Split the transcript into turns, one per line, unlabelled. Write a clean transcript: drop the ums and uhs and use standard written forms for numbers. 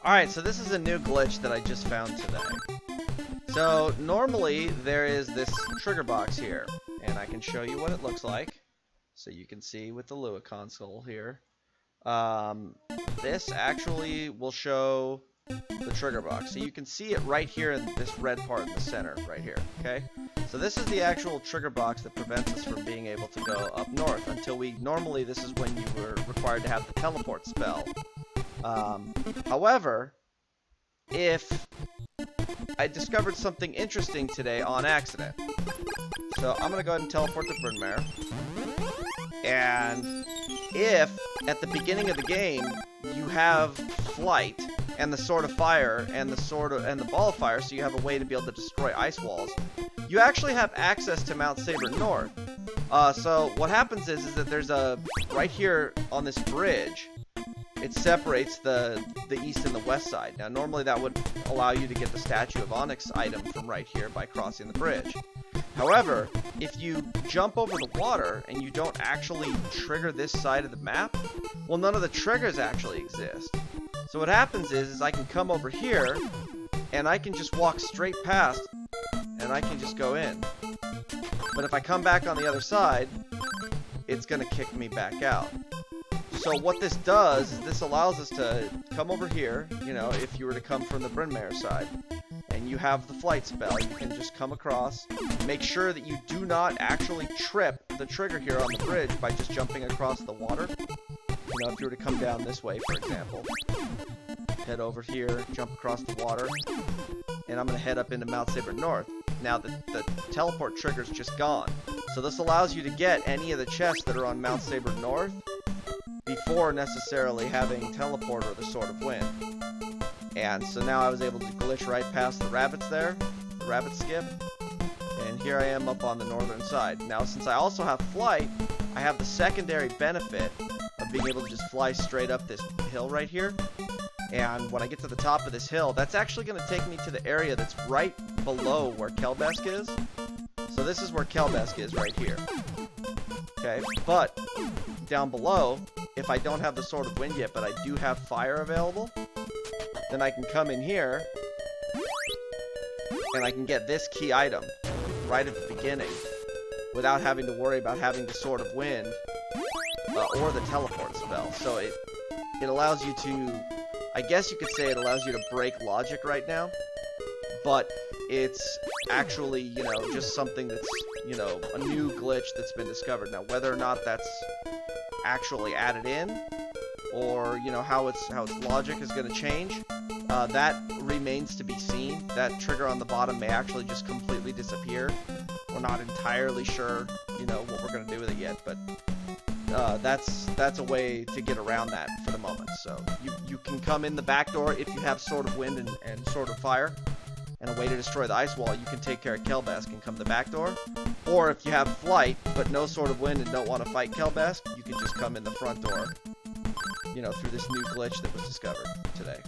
Alright, so this is a new glitch that I just found today. So, normally, there is this trigger box here, and I can show you what it looks like. So you can see with the Lua console here. This actually will show the trigger box. So you can see it right here in this red part in the center, right here, okay? So this is the actual trigger box that prevents us from being able to go up north until normally this is when you were required to have the teleport spell. However, if I discovered something interesting today on accident. So I'm going to go ahead and teleport to Brynmare. And if at the beginning of the game you have flight and the sword of fire and the ball of fire, so you have a way to be able to destroy ice walls, you actually have access to Mt Sabre North. So what happens is that there's right here on this bridge, it separates the east and the west side. Now normally that would allow you to get the Statue of Onyx item from right here by crossing the bridge. However, if you jump over the water and you don't actually trigger this side of the map, well, none of the triggers actually exist. So what happens is I can come over here and I can just walk straight past and I can just go in. But if I come back on the other side, it's going to kick me back out. So what this does is this allows us to come over here, you know, if you were to come from the Brynmare side, and you have the flight spell, you can just come across, make sure that you do not actually trip the trigger here on the bridge by just jumping across the water. You know, if you were to come down this way, for example, head over here, jump across the water, and I'm going to head up into Mt Sabre North. Now the teleport trigger's just gone. So this allows you to get any of the chests that are on Mt Sabre North before necessarily having teleport or the Sword of Wind. And so now I was able to glitch right past the rabbits there, the rabbit skip, and here I am up on the northern side. Now since I also have flight, I have the secondary benefit of being able to just fly straight up this hill right here. And when I get to the top of this hill, that's actually going to take me to the area that's right below where Kelbesk is. So this is where Kelbesk is right here. Okay, but down below, if I don't have the Sword of Wind yet, but I do have fire available, then I can come in here and I can get this key item right at the beginning without having to worry about having the Sword of Wind or the teleport spell. So it allows you to, I guess you could say it allows you to break logic right now, but it's actually, you know, just something that's, you know, a new glitch that's been discovered. Now whether or not that's actually added in, or you know how its logic is going to change, that remains to be seen. That trigger on the bottom may actually just completely disappear. We're not entirely sure, you know, what we're going to do with it yet, but that's a way to get around that for the moment. So you can come in the back door if you have Sword of Wind and Sword of Fire and a way to destroy the ice wall. You can take care of Kelbesk and come the back door. Or if you have flight but no Sword of Wind and don't want to fight Kelbesk, you can just come in the front door, you know, through this new glitch that was discovered today.